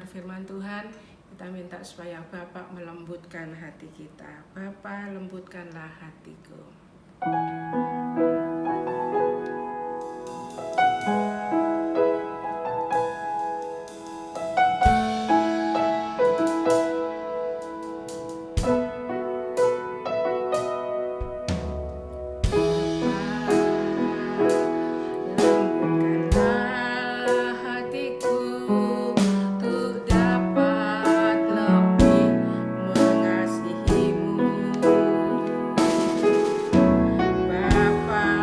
firman Tuhan, kita minta supaya Bapa melembutkan hati kita. Bapa, lembutkanlah hatiku. Bapa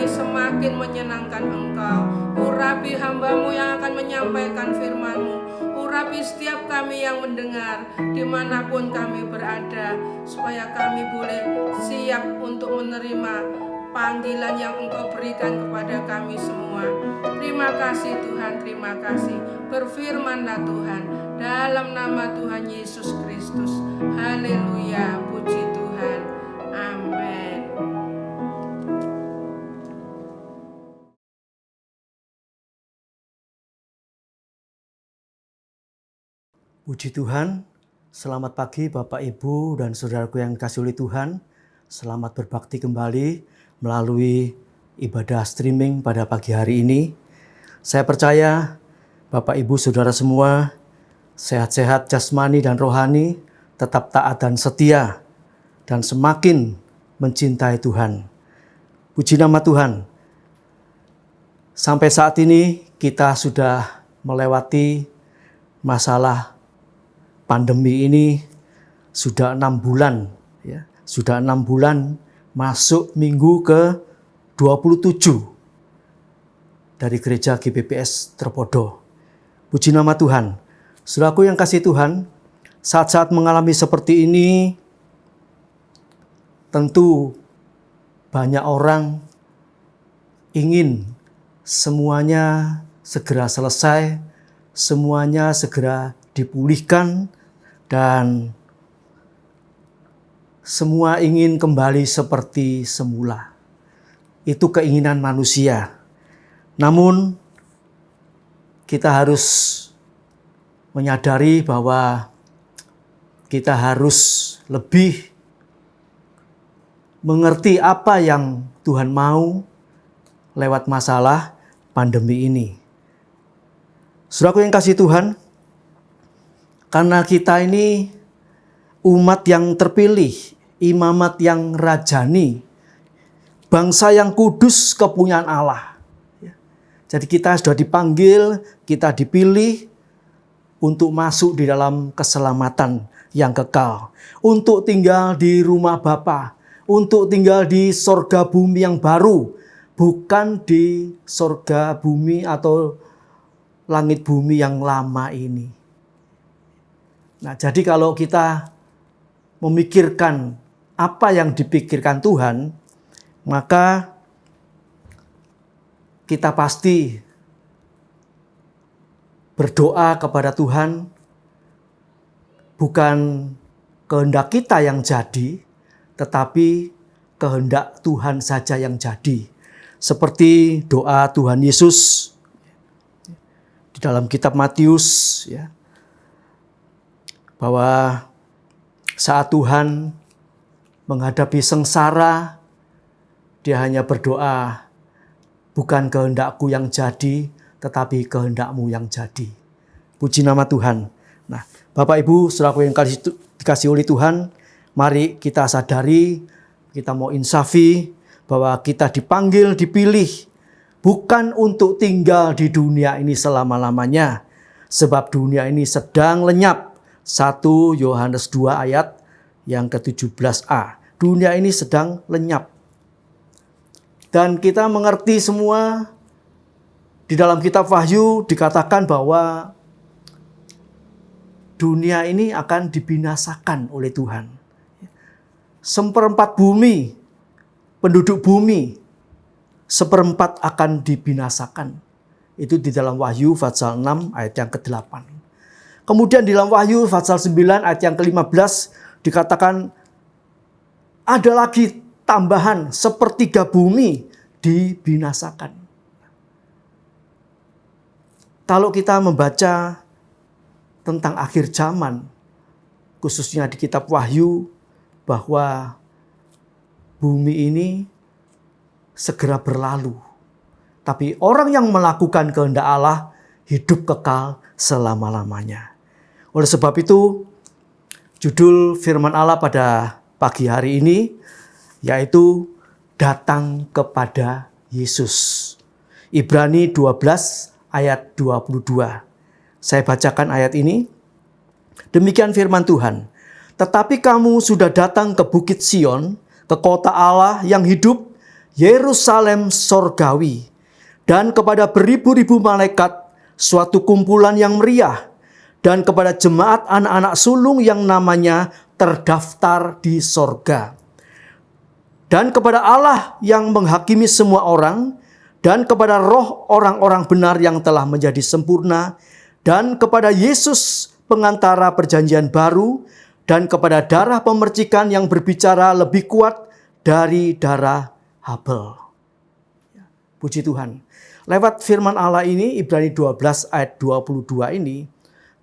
kami semakin menyenangkan Engkau. Urapi hamba-Mu yang akan menyampaikan firman-Mu. Urapi setiap kami yang mendengar dimanapun kami berada, supaya kami boleh siap untuk menerima panggilan yang Engkau berikan kepada kami semua. Terima kasih Tuhan, terima kasih. Berfirman-Lah Tuhan, dalam nama Tuhan Yesus Kristus. Haleluya, puji Tuhan. Amin. Puji Tuhan, selamat pagi Bapak Ibu dan saudaraku yang dikasihi oleh Tuhan. Selamat berbakti kembali melalui ibadah streaming pada pagi hari ini. Saya percaya Bapak Ibu saudara semua sehat-sehat jasmani dan rohani, tetap taat dan setia, dan semakin mencintai Tuhan. Puji nama Tuhan. Sampai saat ini kita sudah melewati masalah pandemi ini sudah 6 bulan, ya. Sudah 6 bulan masuk minggu ke 27 dari gereja GBPS Terpodo. Puji nama Tuhan. Saudaraku yang kasih Tuhan, saat-saat mengalami seperti ini, tentu banyak orang ingin semuanya segera selesai, semuanya segera dipulihkan, dan semua ingin kembali seperti semula. Itu keinginan manusia. Namun kita harus menyadari bahwa kita harus lebih mengerti apa yang Tuhan mau lewat masalah pandemi ini. Saudaraku yang kasih Tuhan, karena kita ini umat yang terpilih, imamat yang rajani, bangsa yang kudus kepunyaan Allah. Jadi kita sudah dipanggil, kita dipilih untuk masuk di dalam keselamatan yang kekal. Untuk tinggal di rumah Bapa, untuk tinggal di sorga bumi yang baru. Bukan di sorga bumi atau langit bumi yang lama ini. Nah, jadi kalau kita memikirkan apa yang dipikirkan Tuhan, maka kita pasti berdoa kepada Tuhan, bukan kehendak kita yang jadi, tetapi kehendak Tuhan saja yang jadi. Seperti doa Tuhan Yesus di dalam kitab Matius, ya, bahwa saat Tuhan menghadapi sengsara, dia hanya berdoa, bukan kehendakku yang jadi, tetapi kehendakmu yang jadi. Puji nama Tuhan. Nah, Bapak Ibu, saudaraku yang dikasih oleh Tuhan, mari kita sadari, kita mau insafi, bahwa kita dipanggil, dipilih, bukan untuk tinggal di dunia ini selama-lamanya. Sebab dunia ini sedang lenyap. 1 Yohanes 2 ayat yang ke-17a. Dunia ini sedang lenyap. Dan kita mengerti semua, di dalam kitab Wahyu dikatakan bahwa dunia ini akan dibinasakan oleh Tuhan. 1/4 bumi, penduduk bumi, 1/4 akan dibinasakan. Itu di dalam Wahyu pasal 6 ayat yang ke-8. Kemudian di dalam Wahyu pasal 9 ayat yang ke-15 dikatakan ada lagi tambahan 1/3 bumi dibinasakan. Kalau kita membaca tentang akhir zaman, khususnya di kitab Wahyu, bahwa bumi ini segera berlalu. Tapi orang yang melakukan kehendak Allah hidup kekal selama-lamanya. Oleh sebab itu, judul firman Allah pada pagi hari ini yaitu datang kepada Yesus. Ibrani 12 ayat 22. Saya bacakan ayat ini. Demikian firman Tuhan. Tetapi kamu sudah datang ke Bukit Sion, ke kota Allah yang hidup, Yerusalem sorgawi, dan kepada beribu-ribu malaikat suatu kumpulan yang meriah, dan kepada jemaat anak-anak sulung yang namanya terdaftar di sorga, dan kepada Allah yang menghakimi semua orang, dan kepada roh orang-orang benar yang telah menjadi sempurna, dan kepada Yesus pengantara perjanjian baru, dan kepada darah pemercikan yang berbicara lebih kuat dari darah Habel. Puji Tuhan. Lewat firman Allah ini, Ibrani 12 ayat 22 ini,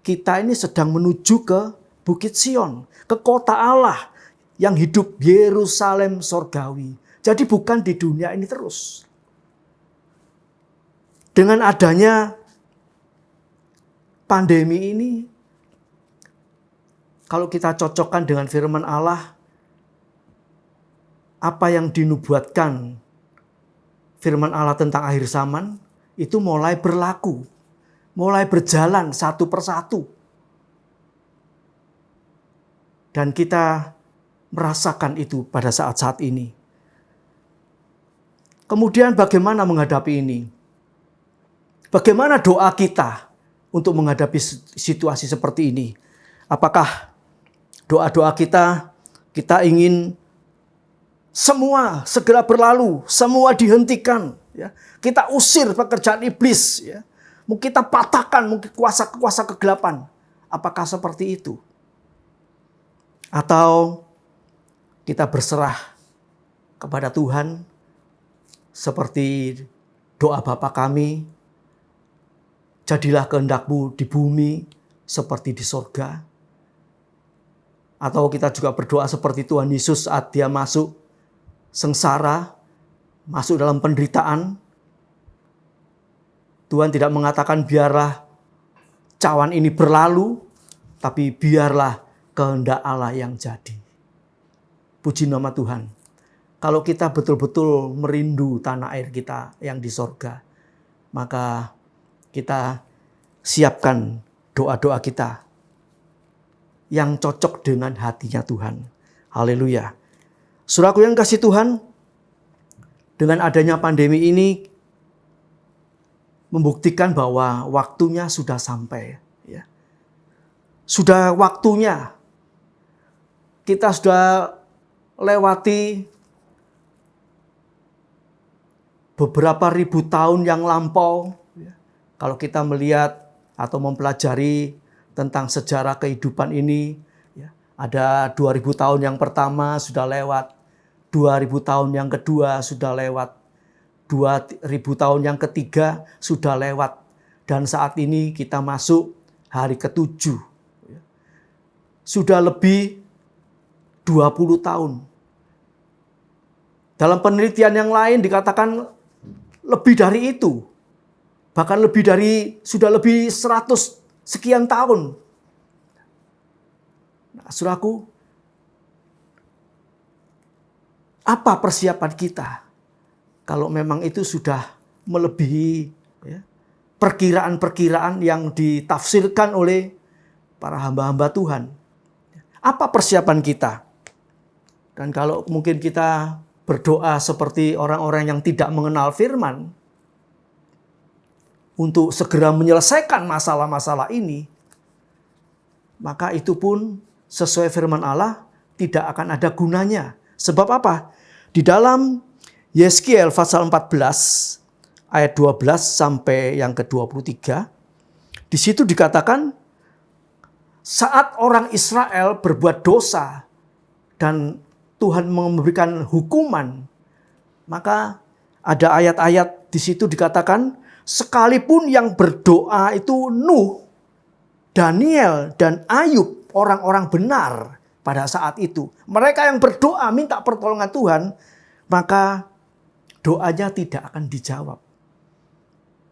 kita ini sedang menuju ke Bukit Sion, ke kota Allah yang hidup, Yerusalem sorgawi. Jadi bukan di dunia ini terus. Dengan adanya pandemi ini, kalau kita cocokkan dengan firman Allah, apa yang dinubuatkan firman Allah tentang akhir zaman itu mulai berlaku, mulai berjalan satu persatu. Dan kita merasakan itu pada saat-saat ini. Kemudian bagaimana menghadapi ini? Bagaimana doa kita untuk menghadapi situasi seperti ini? Apakah doa-doa kita ingin semua segera berlalu, semua dihentikan, ya. Kita usir pekerjaan iblis, ya. Mungkin kita patahkan mungkin kuasa-kuasa kegelapan. Apakah seperti itu? Atau kita berserah kepada Tuhan seperti doa Bapa kami, jadilah kehendak-Mu di bumi seperti di sorga. Atau kita juga berdoa seperti Tuhan Yesus saat Dia masuk sengsara, masuk dalam penderitaan. Tuhan tidak mengatakan biarlah cawan ini berlalu, tapi biarlah kehendak Allah yang jadi. Puji nama Tuhan. Kalau kita betul-betul merindu tanah air kita yang di sorga, maka kita siapkan doa-doa kita yang cocok dengan hatinya Tuhan. Haleluya. Saudaraku yang kasih Tuhan, dengan adanya pandemi ini membuktikan bahwa waktunya sudah sampai. Ya. Sudah waktunya. Kita sudah lewati beberapa ribu tahun yang lampau. Ya. Kalau kita melihat atau mempelajari tentang sejarah kehidupan ini, ya, ada 2000 tahun yang pertama sudah lewat. 2000 tahun yang kedua sudah lewat, 2000 tahun yang ketiga sudah lewat, dan saat ini kita masuk hari ke-7. Sudah lebih 20 tahun. Dalam penelitian yang lain dikatakan lebih dari itu. Bahkan sudah lebih 100 sekian tahun. Nah, saudaraku, apa persiapan kita kalau memang itu sudah melebihi, ya, perkiraan-perkiraan yang ditafsirkan oleh para hamba-hamba Tuhan? Apa persiapan kita? Dan kalau mungkin kita berdoa seperti orang-orang yang tidak mengenal firman untuk segera menyelesaikan masalah-masalah ini, maka itu pun sesuai firman Allah tidak akan ada gunanya. Sebab apa? Di dalam Yeskiel pasal 14 ayat 12 sampai yang ke-23, di situ dikatakan saat orang Israel berbuat dosa dan Tuhan memberikan hukuman, maka ada ayat-ayat di situ dikatakan sekalipun yang berdoa itu Nuh, Daniel dan Ayub, orang-orang benar. Pada saat itu, mereka yang berdoa minta pertolongan Tuhan, maka doanya tidak akan dijawab.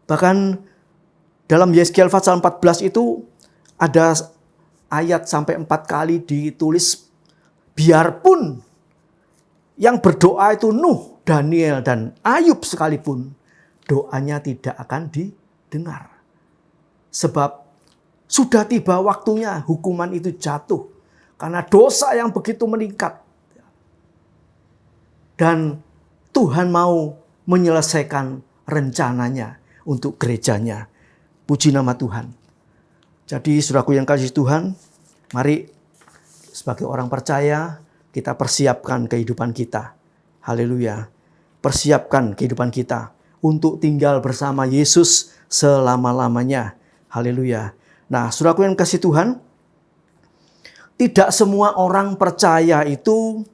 Bahkan dalam Yeskiel pasal 14 itu ada ayat sampai 4 kali ditulis, biarpun yang berdoa itu Nuh, Daniel, dan Ayub sekalipun, doanya tidak akan didengar. Sebab sudah tiba waktunya hukuman itu jatuh. Karena dosa yang begitu meningkat. Dan Tuhan mau menyelesaikan rencananya untuk gerejanya. Puji nama Tuhan. Jadi saudaraku yang kasih Tuhan, mari sebagai orang percaya kita persiapkan kehidupan kita. Haleluya. Persiapkan kehidupan kita untuk tinggal bersama Yesus selama-lamanya. Haleluya. Nah, saudaraku yang kasih Tuhan, tidak semua orang percaya itu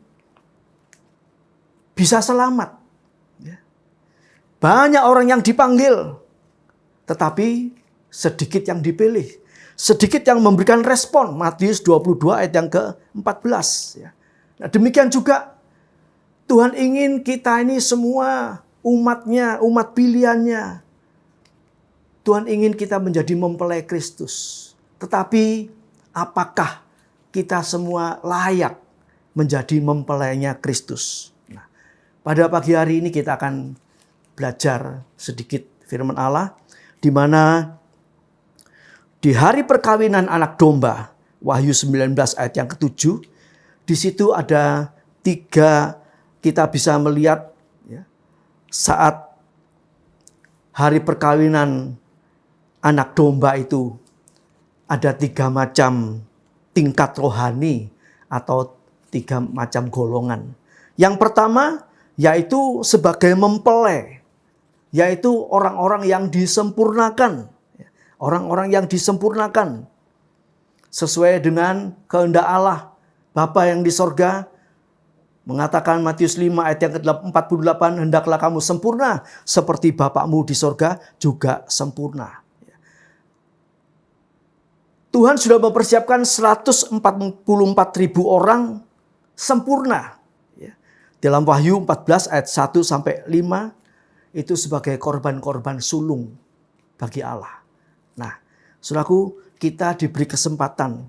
bisa selamat. Banyak orang yang dipanggil, tetapi sedikit yang dipilih. Sedikit yang memberikan respon. Matius 22 ayat yang ke-14. Nah, demikian juga Tuhan ingin kita ini semua umatnya, umat pilihannya. Tuhan ingin kita menjadi mempelai Kristus. Tetapi apakah kita semua layak menjadi mempelainya Kristus? Nah, pada pagi hari ini kita akan belajar sedikit firman Allah, di mana di hari perkawinan anak domba, Wahyu 19 ayat yang ke-7, di situ ada 3, kita bisa melihat saat hari perkawinan anak domba itu ada 3 macam tingkat rohani atau 3 macam golongan. Yang pertama yaitu sebagai mempelai, yaitu orang-orang yang disempurnakan. Orang-orang yang disempurnakan sesuai dengan kehendak Allah. Bapa yang di sorga mengatakan Matius 5 ayat yang ke-48, hendaklah kamu sempurna seperti Bapakmu di sorga juga sempurna. Tuhan sudah mempersiapkan 144.000 orang sempurna. Dalam Wahyu 14 ayat 1 sampai 5 itu sebagai korban-korban sulung bagi Allah. Nah, saudaraku, kita diberi kesempatan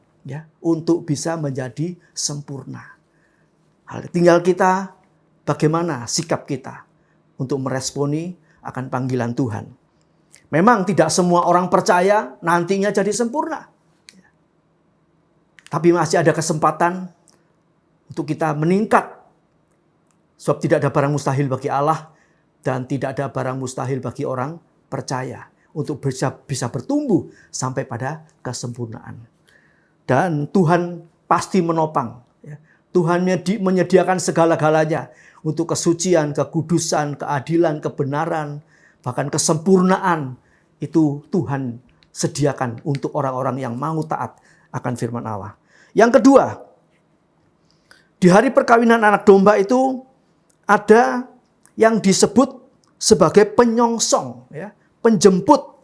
untuk bisa menjadi sempurna. Tinggal kita bagaimana sikap kita untuk meresponi akan panggilan Tuhan. Memang tidak semua orang percaya nantinya jadi sempurna. Tapi masih ada kesempatan untuk kita meningkat. Sebab tidak ada barang mustahil bagi Allah dan tidak ada barang mustahil bagi orang percaya untuk bisa bertumbuh sampai pada kesempurnaan. Dan Tuhan pasti menopang. Tuhan menyediakan segala-galanya untuk kesucian, kekudusan, keadilan, kebenaran, bahkan kesempurnaan. Itu Tuhan sediakan untuk orang-orang yang mau taat akan firman Allah. Yang kedua, di hari perkawinan anak domba itu ada yang disebut sebagai penyongsong, penjemput.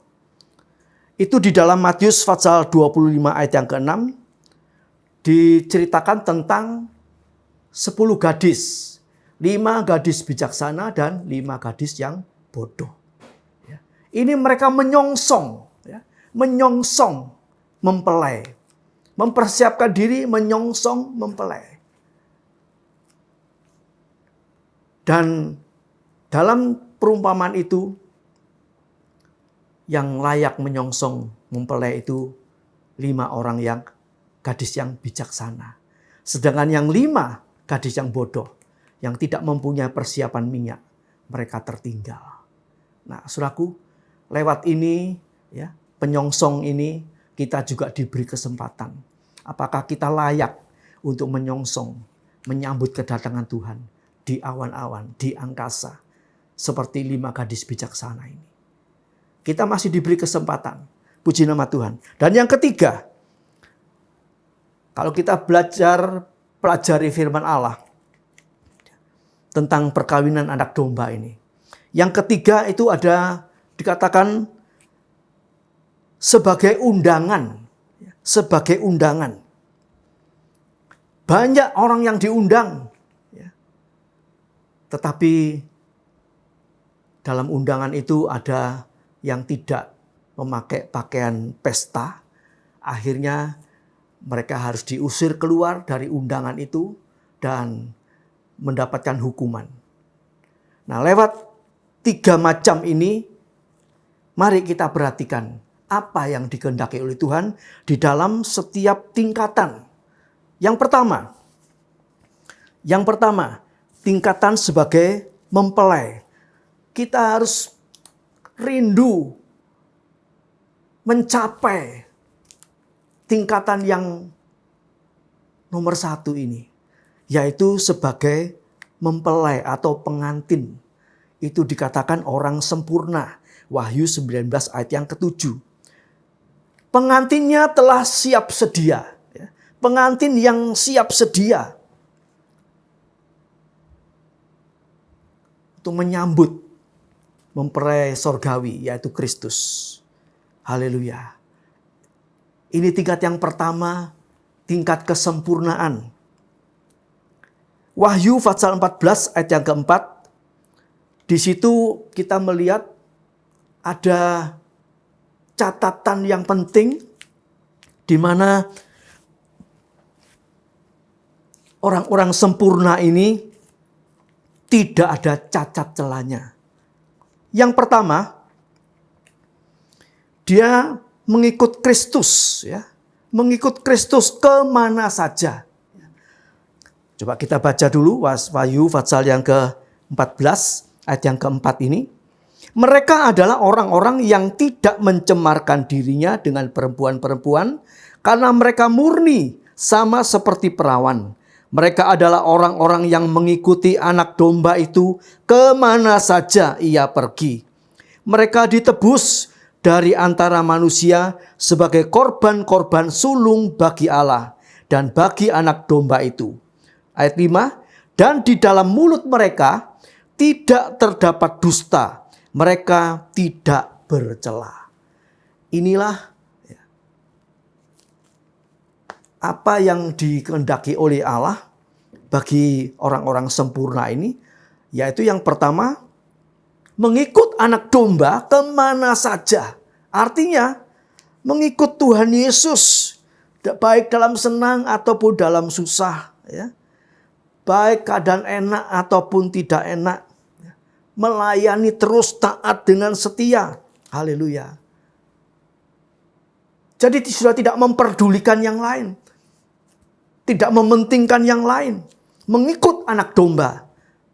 Itu di dalam Matius pasal 25 ayat yang ke-6 diceritakan tentang 10 gadis. 5 gadis bijaksana dan 5 gadis yang bodoh. Ini mereka menyongsong, menyongsong mempelai. Mempersiapkan diri menyongsong mempelai. Dan dalam perumpamaan itu, yang layak menyongsong mempelai itu 5 orang yang gadis yang bijaksana. Sedangkan yang 5 gadis yang bodoh, yang tidak mempunyai persiapan minyak, mereka tertinggal. Nah, saudaraku, lewat ini, penyongsong ini, kita juga diberi kesempatan. Apakah kita layak untuk menyongsong, menyambut kedatangan Tuhan di awan-awan, di angkasa, seperti 5 gadis bijaksana ini. Kita masih diberi kesempatan. Puji nama Tuhan. Dan yang ketiga, kalau kita pelajari firman Allah tentang perkawinan anak domba ini. Yang ketiga itu ada dikatakan sebagai undangan. Sebagai undangan. Banyak orang yang diundang. Tetapi dalam undangan itu ada yang tidak memakai pakaian pesta. Akhirnya mereka harus diusir keluar dari undangan itu dan mendapatkan hukuman. Nah, lewat 3 macam ini, mari kita perhatikan apa yang dikehendaki oleh Tuhan di dalam setiap tingkatan. Yang pertama, tingkatan sebagai mempelai. Kita harus rindu mencapai tingkatan yang nomor 1 ini. Yaitu sebagai mempelai atau pengantin. Itu dikatakan orang sempurna. Wahyu 19 ayat yang ke-7. Pengantinnya telah siap sedia. Pengantin yang siap sedia untuk menyambut mempelai sorgawi, yaitu Kristus. Haleluya. Ini tingkat yang pertama, tingkat kesempurnaan. Wahyu pasal 14 ayat yang keempat. Di situ kita melihat ada catatan yang penting di mana orang-orang sempurna ini tidak ada cacat celanya. Yang pertama, dia mengikut Kristus, ya. Mengikut Kristus kemana saja. Coba kita baca dulu Wahyu pasal yang ke-14 ayat yang keempat ini. Mereka adalah orang-orang yang tidak mencemarkan dirinya dengan perempuan-perempuan karena mereka murni sama seperti perawan. Mereka adalah orang-orang yang mengikuti anak domba itu kemana saja ia pergi. Mereka ditebus dari antara manusia sebagai korban-korban sulung bagi Allah dan bagi anak domba itu. Ayat 5, dan di dalam mulut mereka tidak terdapat dusta. Mereka tidak bercela. Inilah apa yang dikehendaki oleh Allah bagi orang-orang sempurna ini. Yaitu yang pertama, mengikut anak domba kemana saja. Artinya mengikut Tuhan Yesus. Baik dalam senang ataupun dalam susah. Baik keadaan enak ataupun tidak enak. Melayani terus taat dengan setia. Haleluya. Jadi sudah tidak memperdulikan yang lain. Tidak mementingkan yang lain. Mengikut anak domba.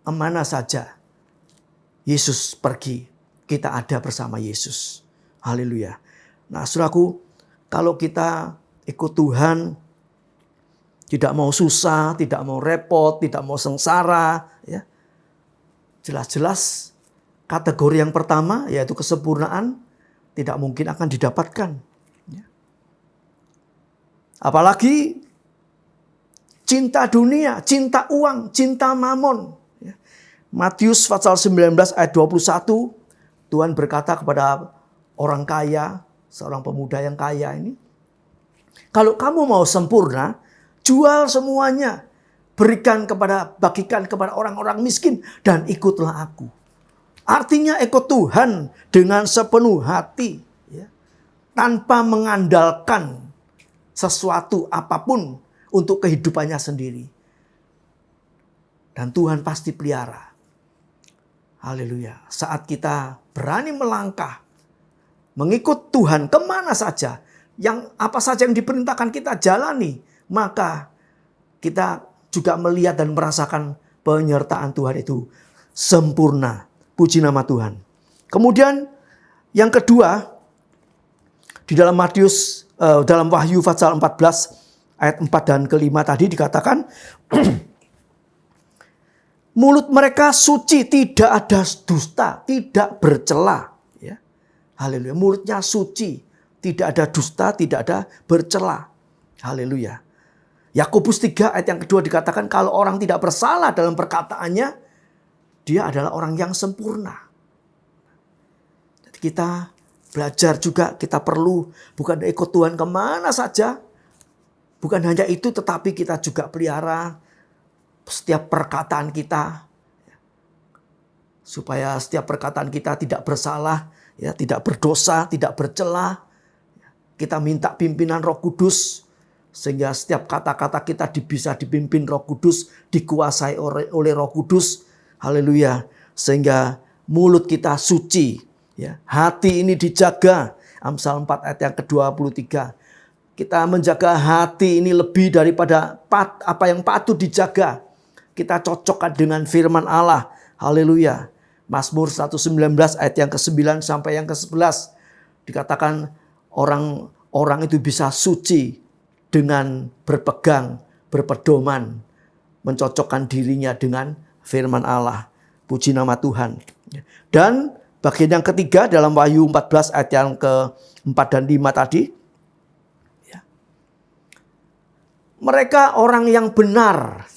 Kemana saja Yesus pergi, kita ada bersama Yesus. Haleluya. Nah, saudaraku, kalau kita ikut Tuhan, tidak mau susah, tidak mau repot, tidak mau sengsara, ya. Jelas-jelas kategori yang pertama, yaitu kesempurnaan, tidak mungkin akan didapatkan. Apalagi cinta dunia, cinta uang, cinta mamon. Matius pasal 19 ayat 21, Tuhan berkata kepada orang kaya, seorang pemuda yang kaya ini, kalau kamu mau sempurna, jual semuanya, bagikan kepada orang-orang miskin, dan ikutlah aku. Artinya ikut Tuhan dengan sepenuh hati, ya, tanpa mengandalkan sesuatu apapun untuk kehidupannya sendiri. Dan Tuhan pasti pelihara. Haleluya. Saat kita berani melangkah, mengikut Tuhan kemana saja, apa saja yang diperintahkan kita jalani, maka kita juga melihat dan merasakan penyertaan Tuhan itu sempurna. Puji nama Tuhan. Kemudian yang kedua, di dalam dalam Wahyu pasal 14 ayat 4 dan ke-5 tadi dikatakan, mulut mereka suci, tidak ada dusta, tidak bercela. Ya. Haleluya. Mulutnya suci, tidak ada dusta, tidak ada bercela. Haleluya. Yakobus 3 ayat yang kedua dikatakan kalau orang tidak bersalah dalam perkataannya, dia adalah orang yang sempurna. Jadi kita belajar juga, kita perlu bukan ikut Tuhan kemana saja. Bukan hanya itu, tetapi kita juga pelihara setiap perkataan kita. Supaya setiap perkataan kita tidak bersalah, ya, tidak berdosa, tidak bercela. Kita minta pimpinan Roh Kudus. Sehingga setiap kata-kata kita bisa dipimpin Roh Kudus, dikuasai oleh Roh Kudus. Haleluya. Sehingga mulut kita suci. Ya. Hati ini dijaga. Amsal 4 ayat yang ke-23. Kita menjaga hati ini lebih daripada apa yang patut dijaga. Kita cocokkan dengan firman Allah. Haleluya. Mazmur 119 ayat yang ke-9 sampai yang ke-11. Dikatakan orang itu bisa suci dengan berpegang, berpedoman, mencocokkan dirinya dengan firman Allah. Puji nama Tuhan. Dan bagian yang ketiga dalam Wahyu 14 ayat yang ke-4 dan 5 tadi. Mereka orang yang benar.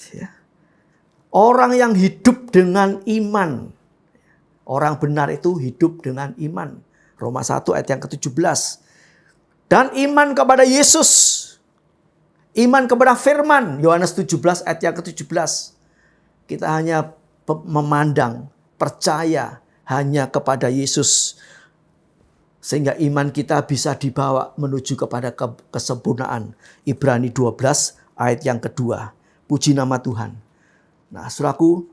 Orang yang hidup dengan iman. Orang benar itu hidup dengan iman. Roma 1 ayat yang ke-17. Dan iman kepada Yesus. Iman kepada firman. Yohanes 17 ayat yang ke-17. Kita hanya memandang, percaya hanya kepada Yesus. Sehingga iman kita bisa dibawa menuju kepada kesempurnaan. Ibrani 12 ayat yang kedua. Puji nama Tuhan. Nah, saudaraku,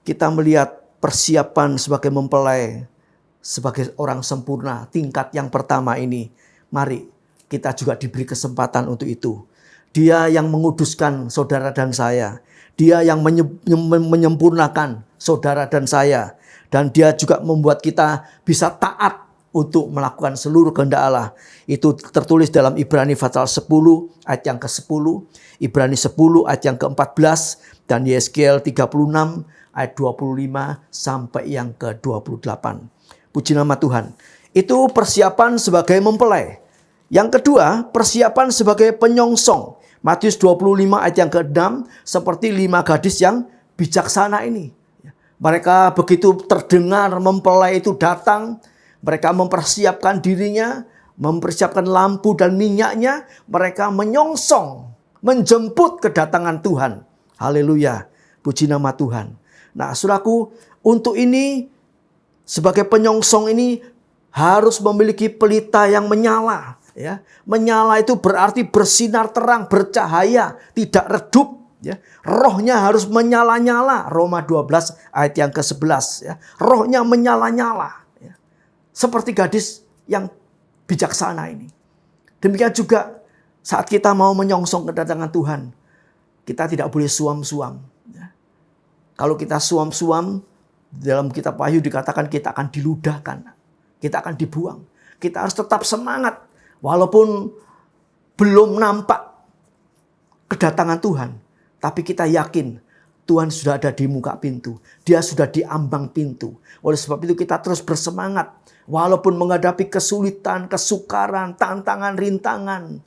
kita melihat persiapan sebagai mempelai, sebagai orang sempurna, tingkat yang pertama ini. Mari kita juga diberi kesempatan untuk itu. Dia yang menguduskan saudara dan saya. Dia yang menyempurnakan saudara dan saya. Dan dia juga membuat kita bisa taat untuk melakukan seluruh kehendak Allah. Itu tertulis dalam Ibrani pasal 10 ayat yang ke-10. Ibrani 10 ayat yang ke-14. Dan Yeskiel 36 ayat 25 sampai yang ke-28. Puji nama Tuhan. Itu persiapan sebagai mempelai. Yang kedua, persiapan sebagai penyongsong. Matius 25 ayat yang ke-6, seperti 5 gadis yang bijaksana ini. Mereka begitu terdengar mempelai itu datang, mereka mempersiapkan dirinya, mempersiapkan lampu dan minyaknya, mereka menyongsong, menjemput kedatangan Tuhan. Haleluya, puji nama Tuhan. Nah, saudaraku, untuk ini sebagai penyongsong ini harus memiliki pelita yang menyala. Ya, menyala itu berarti bersinar terang, bercahaya, tidak redup. Ya, rohnya harus menyala-nyala. Roma 12 ayat yang ke-11. Ya, rohnya menyala-nyala. Ya, seperti gadis yang bijaksana ini. Demikian juga saat kita mau menyongsong kedatangan Tuhan, kita tidak boleh suam-suam. Ya. Kalau kita suam-suam, dalam kitab Wahyu dikatakan kita akan diludahkan. Kita akan dibuang. Kita harus tetap semangat. Walaupun belum nampak kedatangan Tuhan. Tapi kita yakin Tuhan sudah ada di muka pintu. Dia sudah di ambang pintu. Oleh sebab itu kita terus bersemangat. Walaupun menghadapi kesulitan, kesukaran, tantangan, rintangan,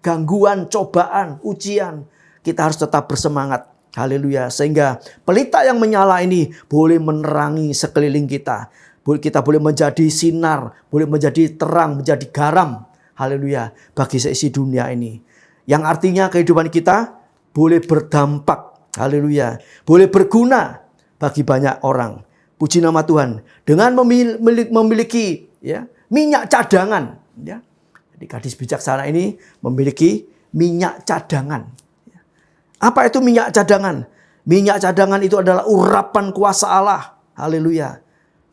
gangguan, cobaan, ujian. Kita harus tetap bersemangat. Haleluya. Sehingga pelita yang menyala ini boleh menerangi sekeliling kita. Kita boleh menjadi sinar, boleh menjadi terang, menjadi garam. Haleluya. Bagi seisi dunia ini. Yang artinya kehidupan kita boleh berdampak. Haleluya. Boleh berguna bagi banyak orang. Puji nama Tuhan. Dengan memiliki minyak cadangan. Ya. Jadi gadis bijaksana ini memiliki minyak cadangan. Apa itu minyak cadangan? Minyak cadangan itu adalah urapan kuasa Allah. Haleluya.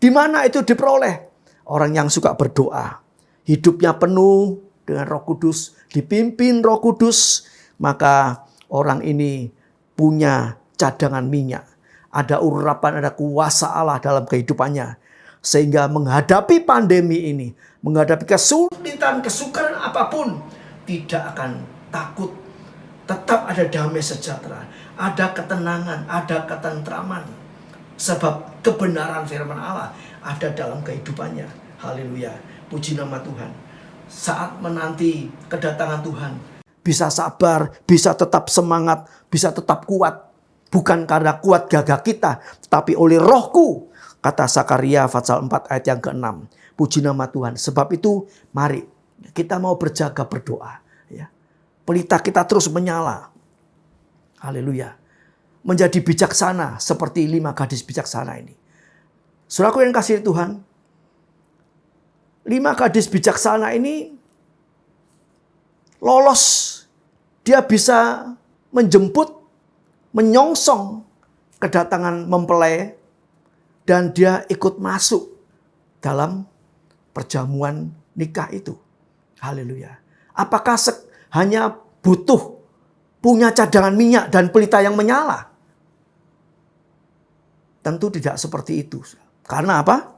Di mana itu diperoleh? Orang yang suka berdoa. Hidupnya penuh dengan Roh Kudus. Dipimpin Roh Kudus. Maka orang ini punya cadangan minyak. Ada urapan, ada kuasa Allah dalam kehidupannya. Sehingga menghadapi pandemi ini. Menghadapi kesulitan, kesukaran apapun. Tidak akan takut. Tetap ada damai sejahtera. Ada ketenangan, ada ketentraman. Sebab kebenaran firman Allah ada dalam kehidupannya. Haleluya. Puji nama Tuhan. Saat menanti kedatangan Tuhan. Bisa sabar, bisa tetap semangat, bisa tetap kuat. Bukan karena kuat gagah kita, tetapi oleh Rohku. Kata Zakaria pasal 4 ayat yang ke-6. Puji nama Tuhan. Sebab itu mari kita mau berjaga berdoa. Ya. Pelita kita terus menyala. Haleluya. Menjadi bijaksana seperti 5 gadis bijaksana ini. Saudaraku yang kasih Tuhan. 5 gadis bijaksana ini lolos. Dia bisa menjemput, menyongsong kedatangan mempelai. Dan dia ikut masuk dalam perjamuan nikah itu. Haleluya. Apakah hanya butuh punya cadangan minyak dan pelita yang menyala? Tentu tidak seperti itu. Karena apa?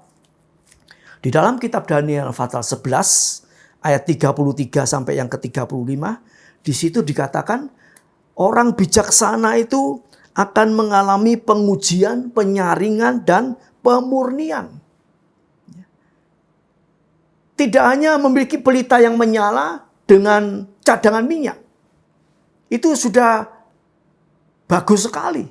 Di dalam kitab Daniel pasal 11 ayat 33 sampai yang ke-35, di situ dikatakan orang bijaksana itu akan mengalami pengujian, penyaringan, dan pemurnian. Tidak hanya memiliki pelita yang menyala dengan cadangan minyak. Itu sudah bagus sekali.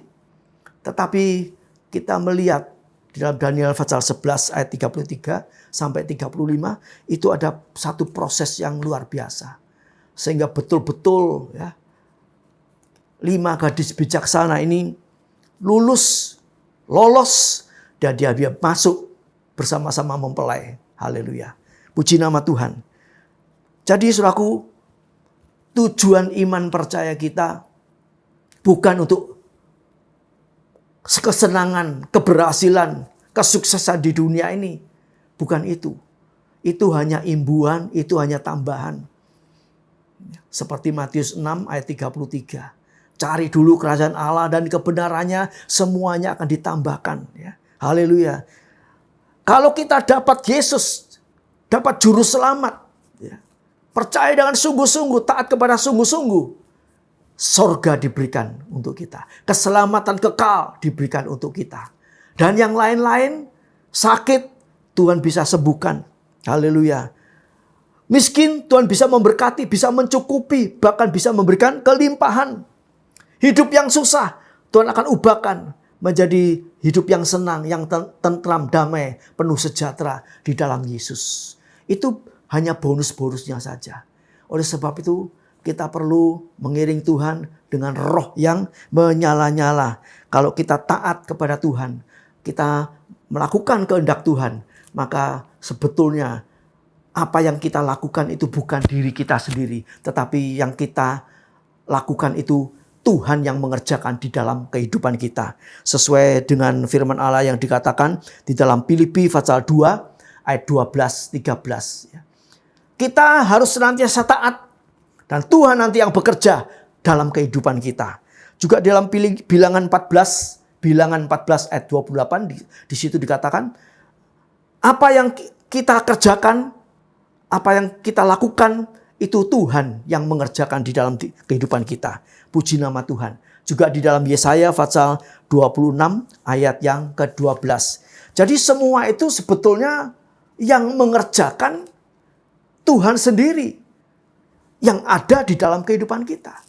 Tetapi kita melihat di dalam Daniel pasal 11 ayat 33 sampai 35 itu ada satu proses yang luar biasa. Sehingga betul-betul ya, 5 gadis bijaksana ini lolos dan dia masuk bersama-sama mempelai. Haleluya. Puji nama Tuhan. Jadi saudaraku, tujuan iman percaya kita bukan untuk kesenangan, keberhasilan, kesuksesan di dunia ini. Bukan itu. Itu hanya imbuhan, itu hanya tambahan. Seperti Matius 6 ayat 33. Cari dulu kerajaan Allah dan kebenarannya, semuanya akan ditambahkan. Ya. Haleluya. Kalau kita dapat Yesus, dapat juru selamat, ya, percaya dengan sungguh-sungguh, taat kepada sungguh-sungguh, sorga diberikan untuk kita. Keselamatan kekal diberikan untuk kita. Dan yang lain-lain, sakit, Tuhan bisa sembuhkan. Haleluya. Miskin, Tuhan bisa memberkati, bisa mencukupi, bahkan bisa memberikan kelimpahan. Hidup yang susah, Tuhan akan ubahkan menjadi hidup yang senang, yang tentram, damai, penuh sejahtera di dalam Yesus. Itu hanya bonus-bonusnya saja. Oleh sebab itu, kita perlu mengiring Tuhan dengan roh yang menyala-nyala. Kalau kita taat kepada Tuhan, kita melakukan kehendak Tuhan, maka sebetulnya apa yang kita lakukan itu bukan diri kita sendiri, tetapi yang kita lakukan itu Tuhan yang mengerjakan di dalam kehidupan kita. Sesuai dengan firman Allah yang dikatakan di dalam Filipi pasal 2 ayat 12-13. Kita harus senantiasa taat. Dan Tuhan nanti yang bekerja dalam kehidupan kita. Juga dalam bilangan 14 ayat 28 di situ dikatakan, apa yang kita kerjakan, apa yang kita lakukan, itu Tuhan yang mengerjakan di dalam kehidupan kita. Puji nama Tuhan. Juga di dalam Yesaya pasal 26 ayat yang ke-12. Jadi semua itu sebetulnya yang mengerjakan Tuhan sendiri yang ada di dalam kehidupan kita.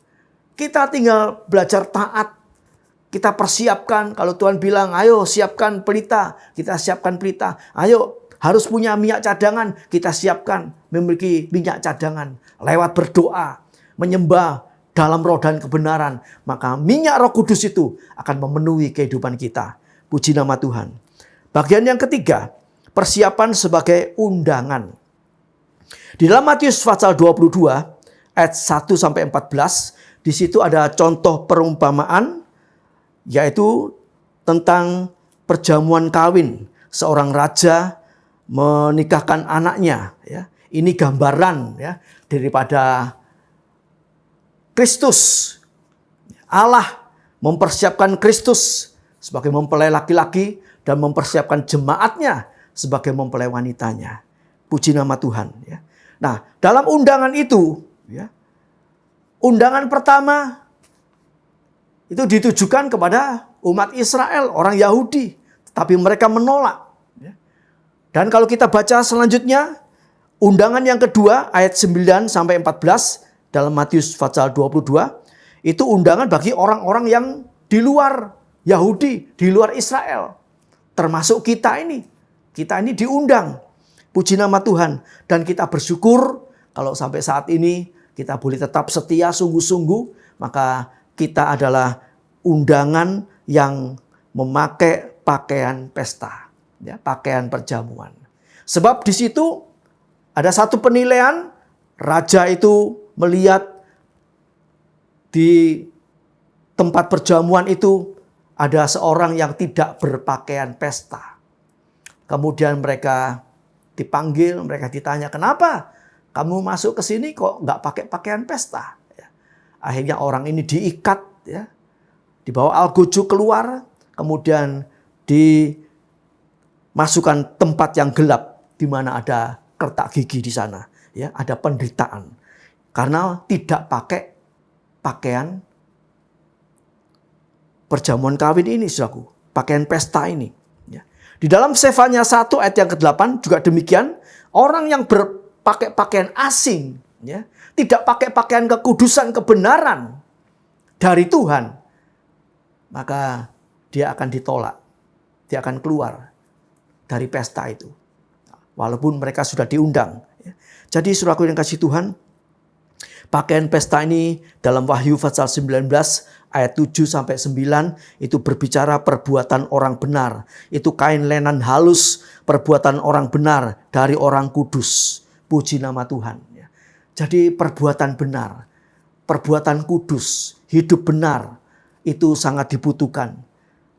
Kita tinggal belajar taat. Kita persiapkan, kalau Tuhan bilang, ayo siapkan pelita, kita siapkan pelita. Ayo harus punya minyak cadangan, kita siapkan memiliki minyak cadangan. Lewat berdoa, menyembah dalam roh dan kebenaran, maka minyak Roh Kudus itu akan memenuhi kehidupan kita. Puji nama Tuhan. Bagian yang ketiga, persiapan sebagai undangan. Di dalam Matius pasal 22 ayat 1 sampai 14, di situ ada contoh perumpamaan, yaitu tentang perjamuan kawin. Seorang raja menikahkan anaknya. Ya. Ini gambaran ya, daripada Kristus. Allah mempersiapkan Kristus sebagai mempelai laki-laki dan mempersiapkan jemaatnya sebagai mempelai wanitanya. Puji nama Tuhan. Ya. Nah, dalam undangan itu, ya, undangan pertama itu ditujukan kepada umat Israel, orang Yahudi. Tapi mereka menolak. Ya. Dan kalau kita baca selanjutnya, undangan yang kedua ayat 9 sampai 14 dalam Matius pasal 22, itu undangan bagi orang-orang yang di luar Yahudi, di luar Israel. Termasuk kita ini. Kita ini diundang. Puji nama Tuhan. Dan kita bersyukur kalau sampai saat ini kita boleh tetap setia sungguh-sungguh. Maka kita adalah undangan yang memakai pakaian pesta. Ya, pakaian perjamuan. Sebab di situ ada satu penilaian. Raja itu melihat di tempat perjamuan itu ada seorang yang tidak berpakaian pesta. Kemudian mereka dipanggil, mereka ditanya, kenapa kamu masuk ke sini kok nggak pakai pakaian pesta? Ya. Akhirnya orang ini diikat, ya, dibawa algojo keluar, kemudian dimasukkan tempat yang gelap di mana ada kertak gigi di sana, ya, ada penderitaan karena tidak pakai pakaian perjamuan kawin ini, saudaraku, pakaian pesta ini. Ya. Di dalam Sefanya 1 ayat yang ke-8 juga demikian, orang yang berpakai pakaian asing, ya, tidak pakai pakaian kekudusan kebenaran dari Tuhan, maka dia akan ditolak. Dia akan keluar dari pesta itu. Walaupun mereka sudah diundang. Jadi saudaraku yang kasih Tuhan, pakaian pesta ini dalam Wahyu pasal 19 ayat 7-9 itu berbicara perbuatan orang benar. Itu kain lenan halus, perbuatan orang benar dari orang kudus. Puji nama Tuhan. Jadi perbuatan benar, perbuatan kudus, hidup benar itu sangat dibutuhkan.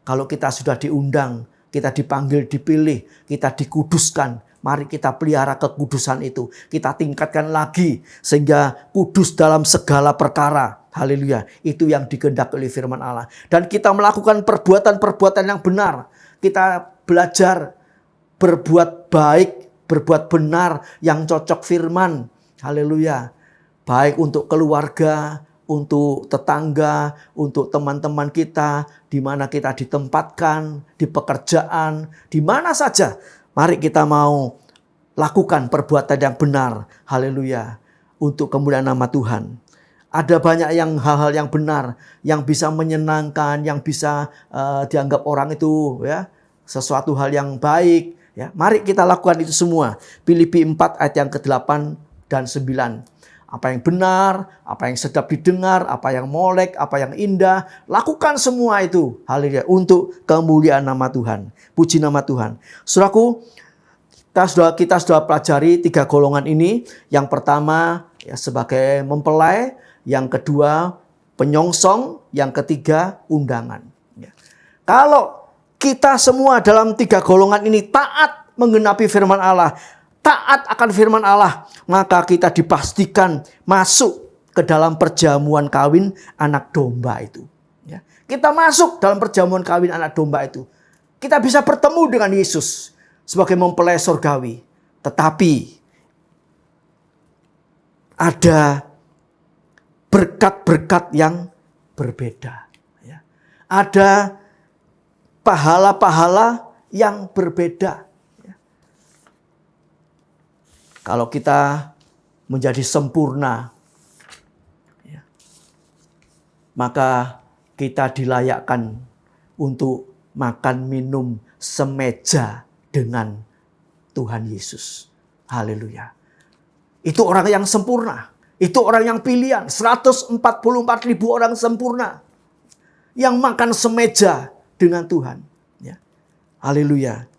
Kalau kita sudah diundang, kita dipanggil, dipilih, kita dikuduskan. Mari kita pelihara kekudusan itu. Kita tingkatkan lagi sehingga kudus dalam segala perkara. Haleluya. Itu yang dikehendaki oleh firman Allah. Dan kita melakukan perbuatan-perbuatan yang benar. Kita belajar berbuat baik, berbuat benar yang cocok firman. Haleluya. Baik untuk keluarga, untuk tetangga, untuk teman-teman kita, di mana kita ditempatkan, di pekerjaan, di mana saja. Mari kita mau lakukan perbuatan yang benar. Haleluya. Untuk kemuliaan nama Tuhan. Ada banyak hal-hal yang benar, yang bisa menyenangkan, yang bisa dianggap orang itu, ya, sesuatu hal yang baik. Ya. Mari kita lakukan itu semua. Filipi 4 ayat yang ke-8 dan 9. Apa yang benar, apa yang sedap didengar, apa yang molek, apa yang indah. Lakukan semua itu. Haleluya. Untuk kemuliaan nama Tuhan. Puji nama Tuhan. Saudaraku, kita sudah pelajari 3 golongan ini. Yang pertama ya, sebagai mempelai. Yang kedua penyongsong. Yang ketiga undangan. Ya. Kalau kita semua dalam 3 golongan ini taat menggenapi firman Allah, taat akan firman Allah, maka kita dipastikan masuk ke dalam perjamuan kawin anak domba itu. Ya. Kita masuk dalam perjamuan kawin anak domba itu. Kita bisa bertemu dengan Yesus sebagai mempelai surgawi. Tetapi ada berkat-berkat yang berbeda. Ya. Ada pahala-pahala yang berbeda. Kalau kita menjadi sempurna, ya, maka kita dilayakkan untuk makan minum semeja dengan Tuhan Yesus. Haleluya. Itu orang yang sempurna. Itu orang yang pilihan. 144.000 orang sempurna. Yang makan semeja dengan Tuhan. Ya. Haleluya.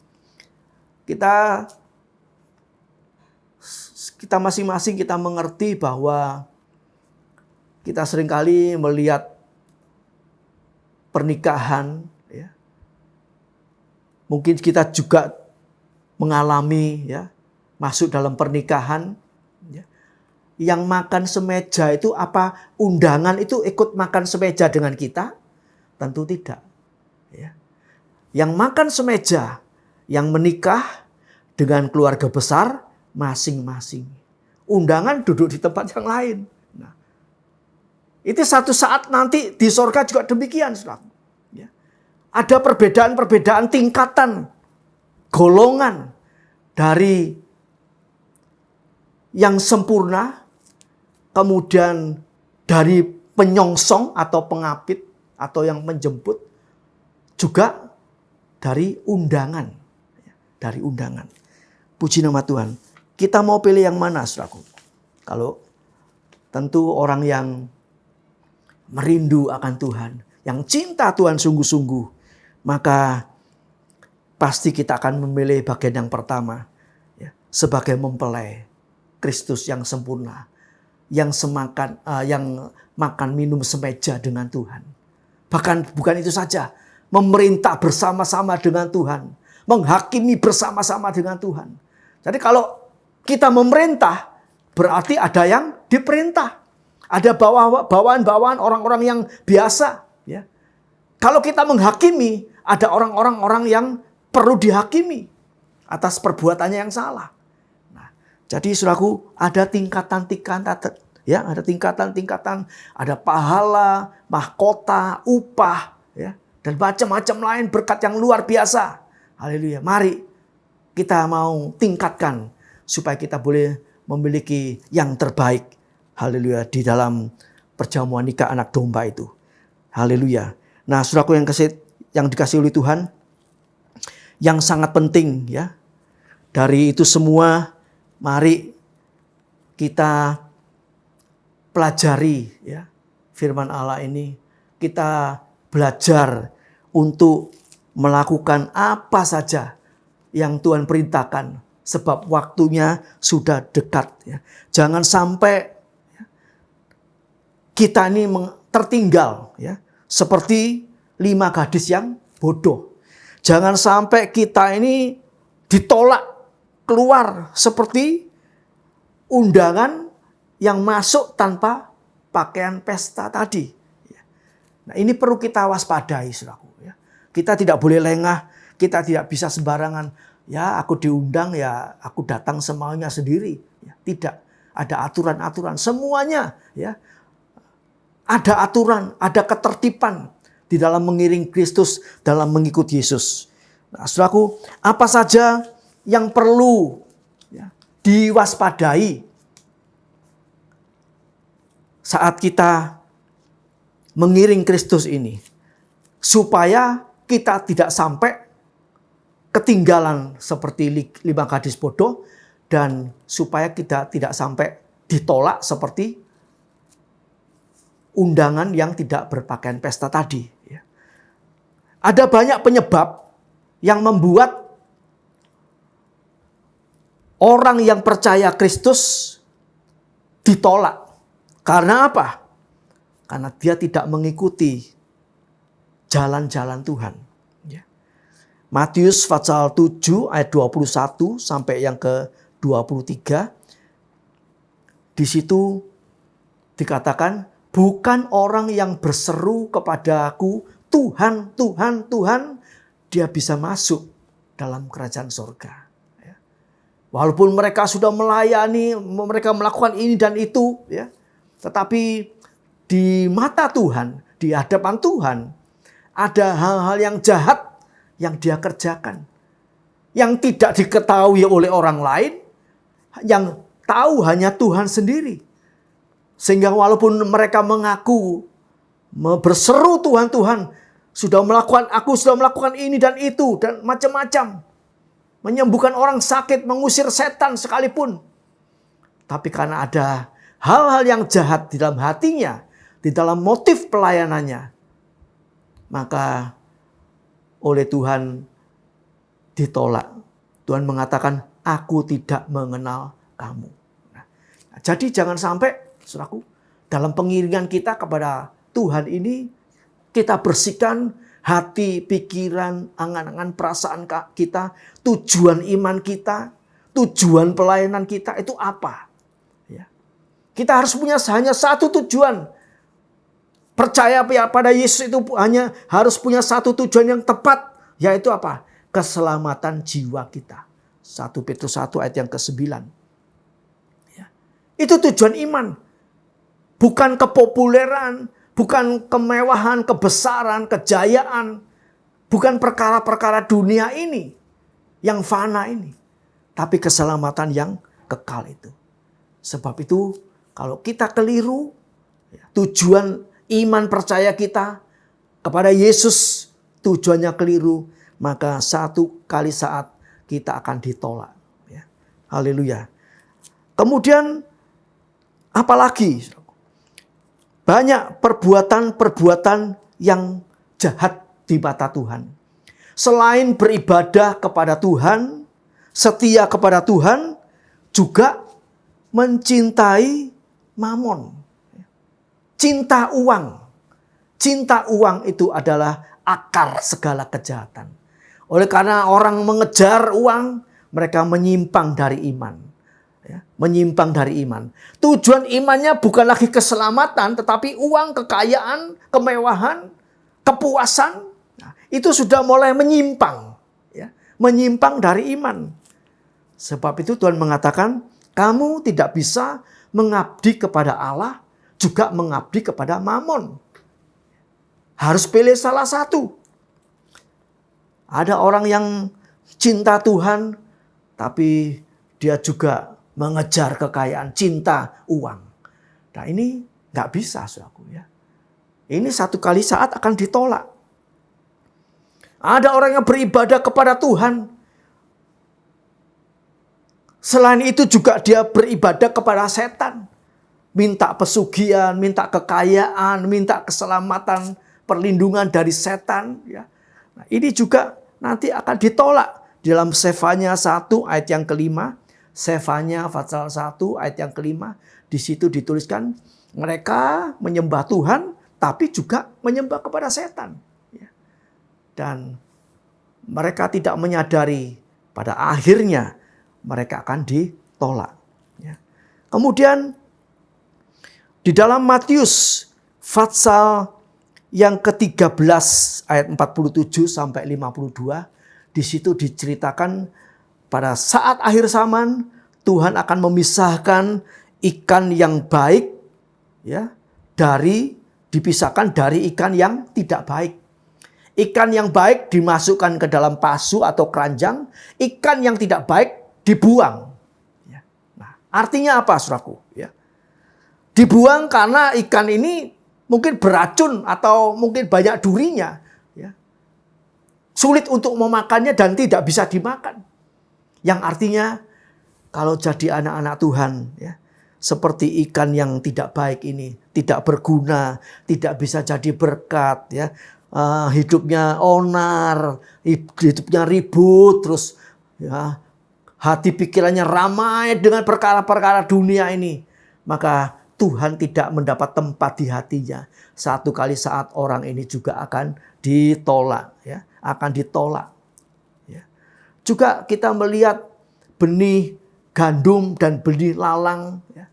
Kita masing-masing kita mengerti bahwa kita seringkali melihat pernikahan, ya. Mungkin kita juga mengalami, ya, masuk dalam pernikahan, ya. Yang makan semeja itu apa? Undangan itu ikut makan semeja dengan kita? Tentu tidak. Ya. Yang makan semeja, yang menikah dengan keluarga besar masing-masing. Undangan duduk di tempat yang lain. Nah, itu satu saat nanti di sorga juga demikian. Ya. Ada perbedaan-perbedaan tingkatan, golongan dari yang sempurna, kemudian dari penyongsong atau pengapit atau yang menjemput, juga dari undangan. Dari undangan. Puji nama Tuhan. Kita mau pilih yang mana, saudaraku? Kalau tentu orang yang merindu akan Tuhan, yang cinta Tuhan sungguh-sungguh, maka pasti kita akan memilih bagian yang pertama, ya, sebagai mempelai Kristus yang sempurna, yang makan minum semeja dengan Tuhan. Bahkan bukan itu saja, memerintah bersama-sama dengan Tuhan, menghakimi bersama-sama dengan Tuhan. Jadi kalau kita memerintah, berarti ada yang diperintah. Ada bawaan-bawaan orang-orang yang biasa. Ya. Kalau kita menghakimi, ada orang-orang yang perlu dihakimi atas perbuatannya yang salah. Nah, jadi saudaraku, ada tingkatan-tingkatan, ya, ada tingkatan-tingkatan, ada pahala, mahkota, upah, ya, dan macam-macam lain berkat yang luar biasa. Haleluya. Mari kita mau tingkatkan supaya kita boleh memiliki yang terbaik. Haleluya, di dalam perjamuan nikah anak domba itu. Haleluya. Nah, saudaraku yang dikasih oleh Tuhan, yang sangat penting, ya, dari itu semua, mari kita pelajari, ya, firman Allah ini. Kita belajar untuk melakukan apa saja yang Tuhan perintahkan, sebab waktunya sudah dekat, ya. Jangan sampai kita ini tertinggal, ya, seperti 5 gadis yang bodoh. Jangan sampai kita ini ditolak keluar seperti undangan yang masuk tanpa pakaian pesta tadi. Nah, ini perlu kita waspadai, saudaraku, ya. Kita tidak boleh lengah, kita tidak bisa sembarangan. Ya, aku diundang, ya aku datang semaunya sendiri. Ya, tidak, ada aturan-aturan semuanya, ya. Ada aturan, ada ketertiban di dalam mengiring Kristus, dalam mengikuti Yesus. Nah, saudaraku, apa saja yang perlu, ya, diwaspadai saat kita mengiring Kristus ini, supaya kita tidak sampai ketinggalan seperti 5 gadis bodoh, dan supaya kita tidak sampai ditolak seperti undangan yang tidak berpakaian pesta tadi, ya. Ada banyak penyebab yang membuat orang yang percaya Kristus ditolak. Karena apa? Karena dia tidak mengikuti jalan-jalan Tuhan, ya. Matius pasal 7 ayat 21 sampai yang ke-23. Di situ dikatakan, bukan orang yang berseru kepadaku, Tuhan, Tuhan, Tuhan, dia bisa masuk dalam kerajaan surga. Walaupun mereka sudah melayani, mereka melakukan ini dan itu, ya, tetapi di mata Tuhan, di hadapan Tuhan, ada hal-hal yang jahat yang dia kerjakan, yang tidak diketahui oleh orang lain, yang tahu hanya Tuhan sendiri. Sehingga walaupun mereka mengaku berseru Tuhan, Tuhan, aku sudah melakukan ini dan itu dan macam-macam. Menyembuhkan orang sakit, mengusir setan sekalipun. Tapi karena ada hal-hal yang jahat di dalam hatinya, di dalam motif pelayanannya, maka oleh Tuhan ditolak. Tuhan mengatakan, aku tidak mengenal kamu. Nah, jadi jangan sampai, saudaraku, dalam pengiringan kita kepada Tuhan ini, kita bersihkan hati, pikiran, angan-angan, perasaan kita, tujuan iman kita, tujuan pelayanan kita itu apa? Ya. Kita harus punya hanya satu tujuan. Percaya pada Yesus itu hanya harus punya satu tujuan yang tepat, yaitu apa? Keselamatan jiwa kita. 1 Petrus 1 ayat yang ke-9. Ya. Itu tujuan iman. Bukan kepopuleran, bukan kemewahan, kebesaran, kejayaan. Bukan perkara-perkara dunia ini, yang fana ini. Tapi keselamatan yang kekal itu. Sebab itu, kalau kita keliru, tujuan iman percaya kita kepada Yesus, tujuannya keliru, maka satu kali saat kita akan ditolak. Ya. Haleluya. Kemudian, apalagi? Banyak perbuatan-perbuatan yang jahat di mata Tuhan. Selain beribadah kepada Tuhan, setia kepada Tuhan, juga mencintai mamon. Cinta uang. Cinta uang itu adalah akar segala kejahatan. Oleh karena orang mengejar uang, mereka menyimpang dari iman. Ya, menyimpang dari iman. Tujuan imannya bukan lagi keselamatan, tetapi uang, kekayaan, kemewahan, kepuasan, nah, itu sudah mulai menyimpang, ya, menyimpang dari iman. Sebab itu Tuhan mengatakan, kamu tidak bisa mengabdi kepada Allah, juga mengabdi kepada Mamon. Harus pilih salah satu. Ada orang yang cinta Tuhan, tapi dia juga mengejar kekayaan, cinta uang. Nah ini nggak bisa, saudaraku, ya. Ini satu kali saat akan ditolak. Ada orang yang beribadah kepada Tuhan. Selain itu juga dia beribadah kepada setan. Minta pesugihan, minta kekayaan, minta keselamatan, perlindungan dari setan. Ya. Nah, ini juga nanti akan ditolak. Dalam Sefanya 1 ayat yang kelima. Sefanya pasal 1 ayat yang kelima. Di situ dituliskan mereka menyembah Tuhan tapi juga menyembah kepada setan. Ya. Dan mereka tidak menyadari pada akhirnya mereka akan ditolak. Ya. Kemudian di dalam Matius pasal yang ke-13 ayat 47 sampai 52, di situ diceritakan pada saat akhir zaman Tuhan akan memisahkan ikan yang baik, ya, dipisahkan dari ikan yang tidak baik. Ikan yang baik dimasukkan ke dalam pasu atau keranjang, ikan yang tidak baik dibuang. Ya. Nah, artinya apa, saudaraku? Ya. Dibuang karena ikan ini mungkin beracun atau mungkin banyak durinya. Ya. Sulit untuk memakannya dan tidak bisa dimakan. Yang artinya kalau jadi anak-anak Tuhan, ya, seperti ikan yang tidak baik ini, tidak berguna, tidak bisa jadi berkat, ya, hidupnya onar, hidupnya ribut, terus ya, hati pikirannya ramai dengan perkara-perkara dunia ini, maka Tuhan tidak mendapat tempat di hatinya. Satu kali saat orang ini juga akan ditolak, ya, akan ditolak. Ya. Juga kita melihat benih gandum dan benih lalang. Ya.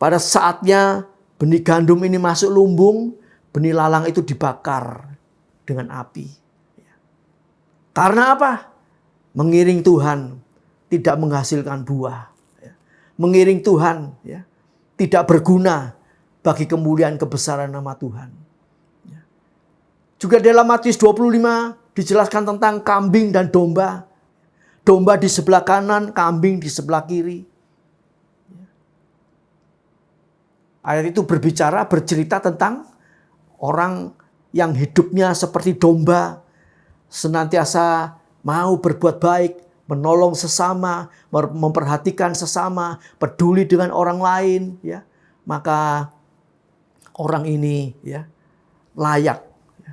Pada saatnya benih gandum ini masuk lumbung, benih lalang itu dibakar dengan api. Ya. Karena apa? Mengiring Tuhan tidak menghasilkan buah. Ya. Mengiring Tuhan, ya, tidak berguna bagi kemuliaan kebesaran nama Tuhan. Ya. Juga dalam Matius 25 dijelaskan tentang kambing dan domba. Domba di sebelah kanan, kambing di sebelah kiri. Ayat itu bercerita tentang orang yang hidupnya seperti domba, senantiasa mau berbuat baik, menolong sesama, memperhatikan sesama, peduli dengan orang lain, ya. Maka orang ini, ya, layak, ya,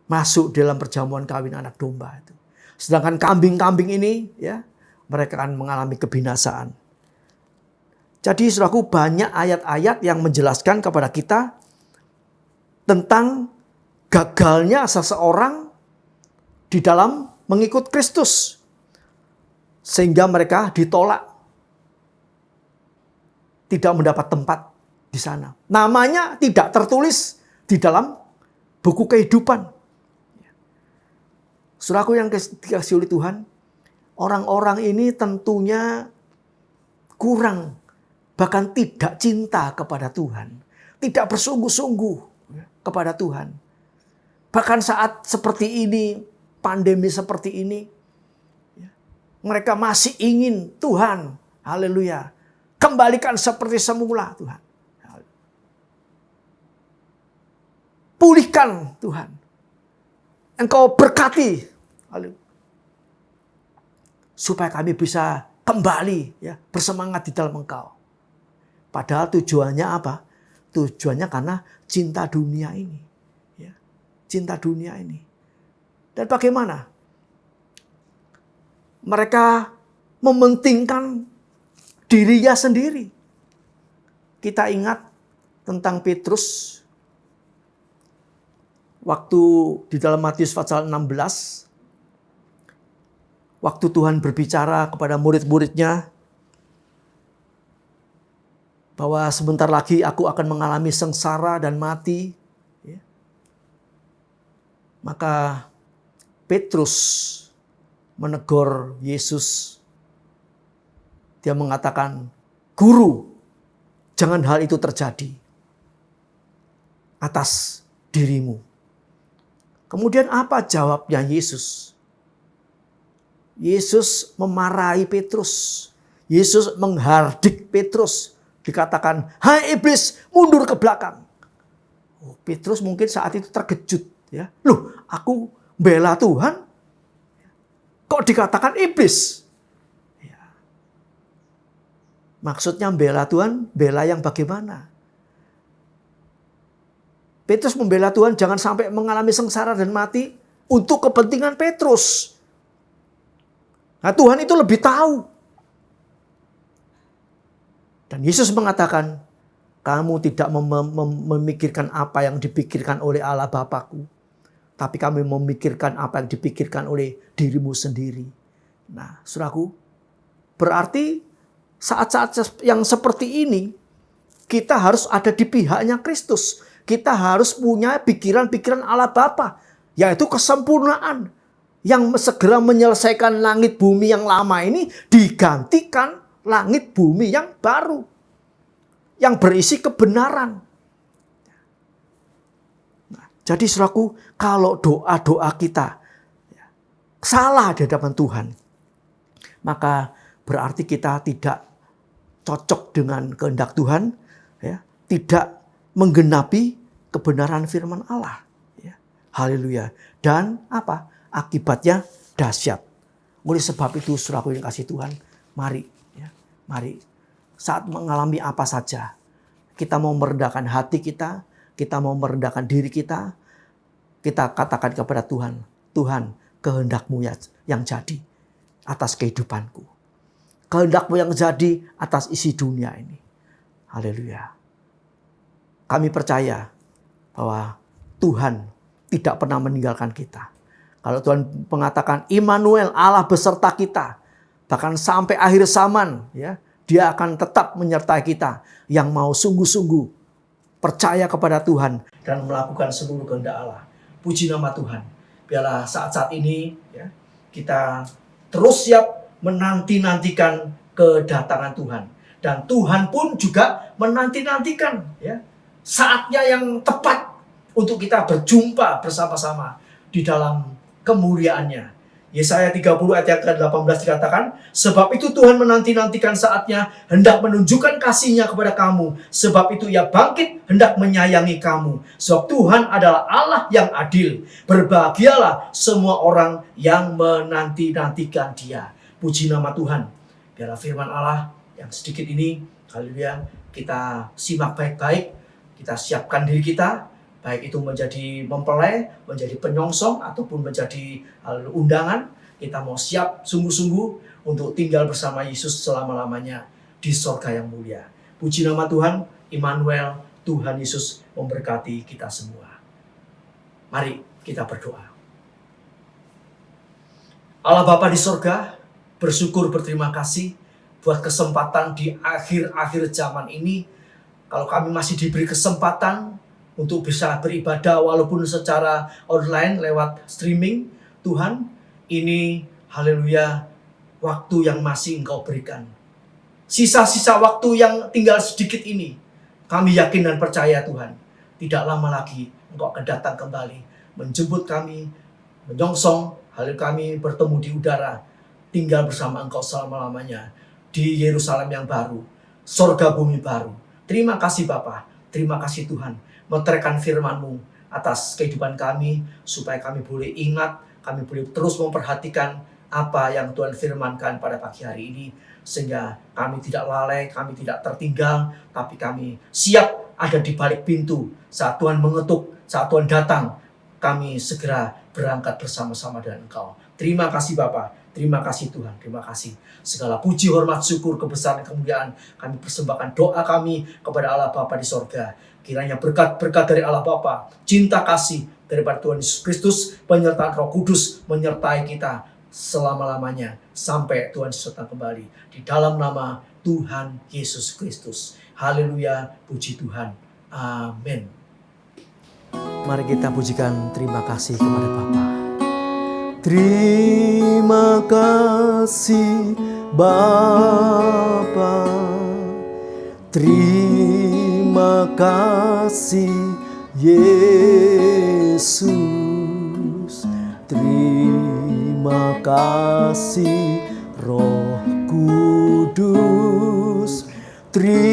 masuk dalam perjamuan kawin anak domba itu. Sedangkan kambing-kambing ini, ya, mereka akan mengalami kebinasaan. Jadi saudaraku, banyak ayat-ayat yang menjelaskan kepada kita tentang gagalnya seseorang di dalam mengikut Kristus. Sehingga mereka ditolak. Tidak mendapat tempat di sana. Namanya tidak tertulis di dalam buku kehidupan. Saudaraku yang dikasihi oleh Tuhan, orang-orang ini tentunya kurang, bahkan tidak cinta kepada Tuhan. Tidak bersungguh-sungguh kepada Tuhan. Bahkan saat seperti ini, pandemi seperti ini, mereka masih ingin Tuhan, haleluya, kembalikan seperti semula Tuhan. Pulihkan Tuhan. Engkau berkati, haleluya, supaya kami bisa kembali, ya, bersemangat di dalam Engkau. Padahal tujuannya apa? Tujuannya karena cinta dunia ini. Ya, cinta dunia ini. Dan bagaimana? Mereka mementingkan dirinya sendiri. Kita ingat tentang Petrus. Waktu di dalam Matius pasal 16. Waktu Tuhan berbicara kepada murid-muridnya. Bahwa sebentar lagi aku akan mengalami sengsara dan mati. Maka Petrus menegur Yesus. Dia mengatakan, "Guru, jangan hal itu terjadi atas dirimu." Kemudian apa jawabnya Yesus? Yesus memarahi Petrus. Yesus menghardik Petrus. Dikatakan, "Hai iblis, mundur ke belakang." Oh, Petrus mungkin saat itu terkejut. Ya, loh, aku bela Tuhan, kok dikatakan iblis? Ya. Maksudnya bela Tuhan, bela yang bagaimana? Petrus membela Tuhan jangan sampai mengalami sengsara dan mati untuk kepentingan Petrus. Nah, Tuhan itu lebih tahu. Dan Yesus mengatakan, "Kamu tidak memikirkan apa yang dipikirkan oleh Allah Bapakku, tapi kami memikirkan apa yang dipikirkan oleh dirimu sendiri." Nah, saudaraku, berarti saat-saat yang seperti ini, kita harus ada di pihaknya Kristus. Kita harus punya pikiran-pikiran Allah Bapa, yaitu kesempurnaan. Yang segera menyelesaikan langit bumi yang lama ini digantikan langit bumi yang baru. Yang berisi kebenaran. Nah, jadi saudaraku, kalau doa-doa kita salah di hadapan Tuhan, maka berarti kita tidak cocok dengan kehendak Tuhan, ya, tidak menggenapi kebenaran firman Allah. Ya. Haleluya. Dan apa? Akibatnya dahsyat. Oleh sebab itu, saudaraku yang kasih Tuhan, mari, saat mengalami apa saja, kita mau merendahkan hati kita mau merendahkan diri kita katakan kepada Tuhan, "Tuhan, kehendak-Mu yang jadi atas kehidupanku. Kehendak-Mu yang jadi atas isi dunia ini." Haleluya. Kami percaya bahwa Tuhan tidak pernah meninggalkan kita. Kalau Tuhan mengatakan, "Immanuel, Allah beserta kita," bahkan sampai akhir zaman, ya, Dia akan tetap menyertai kita yang mau sungguh-sungguh percaya kepada Tuhan dan melakukan seluruh kehendak Allah. Puji nama Tuhan. Biarlah saat-saat ini, ya, kita terus siap menanti-nantikan kedatangan Tuhan. Dan Tuhan pun juga menanti-nantikan, ya, saatnya yang tepat untuk kita berjumpa bersama-sama di dalam kemuliaannya. Yesaya 30 ayat yang ke-18 dikatakan, "Sebab itu Tuhan menanti-nantikan saatnya, hendak menunjukkan kasih-Nya kepada kamu. Sebab itu Ia bangkit, hendak menyayangi kamu. Sebab Tuhan adalah Allah yang adil. Berbahagialah semua orang yang menanti-nantikan Dia." Puji nama Tuhan. Biarlah firman Allah yang sedikit ini, haleluya, kita simak baik-baik, kita siapkan diri kita, baik itu menjadi mempelai, menjadi penyongsong, ataupun menjadi undangan. Kita mau siap sungguh-sungguh untuk tinggal bersama Yesus selama-lamanya di sorga yang mulia. Puji nama Tuhan, Immanuel, Tuhan Yesus memberkati kita semua. Mari kita berdoa. Allah Bapa di sorga, bersyukur berterima kasih buat kesempatan di akhir-akhir zaman ini. Kalau kami masih diberi kesempatan untuk bisa beribadah walaupun secara online lewat streaming, Tuhan, ini haleluya waktu yang masih Engkau berikan. Sisa-sisa waktu yang tinggal sedikit ini, kami yakin dan percaya Tuhan, tidak lama lagi Engkau akan datang kembali, menjemput kami, menyongsong, haleluya, kami bertemu di udara, tinggal bersama Engkau selama-lamanya di Yerusalem yang baru, sorga bumi baru. Terima kasih Bapa, terima kasih Tuhan, meteraikan firman-Mu atas kehidupan kami, supaya kami boleh ingat, kami boleh terus memperhatikan apa yang Tuhan firmankan pada pagi hari ini, sehingga kami tidak lalai, kami tidak tertinggal, tapi kami siap ada di balik pintu. Saat Tuhan mengetuk, saat Tuhan datang, kami segera berangkat bersama-sama dengan Engkau. Terima kasih Bapa, terima kasih Tuhan, terima kasih. Segala puji, hormat, syukur, kebesaran, kemuliaan kami persembahkan doa kami kepada Allah Bapa di sorga. Kiranya berkat-berkat dari Allah Bapa, cinta kasih daripada Tuhan Yesus Kristus, penyertaan Roh Kudus menyertai kita selama-lamanya sampai Tuhan Yesus datang kembali. Di dalam nama Tuhan Yesus Kristus. Haleluya, puji Tuhan. Amin. Mari kita pujikan terima kasih kepada Bapa. Terima kasih Bapa, terima kasih Yesus, terima kasih Roh Kudus, terima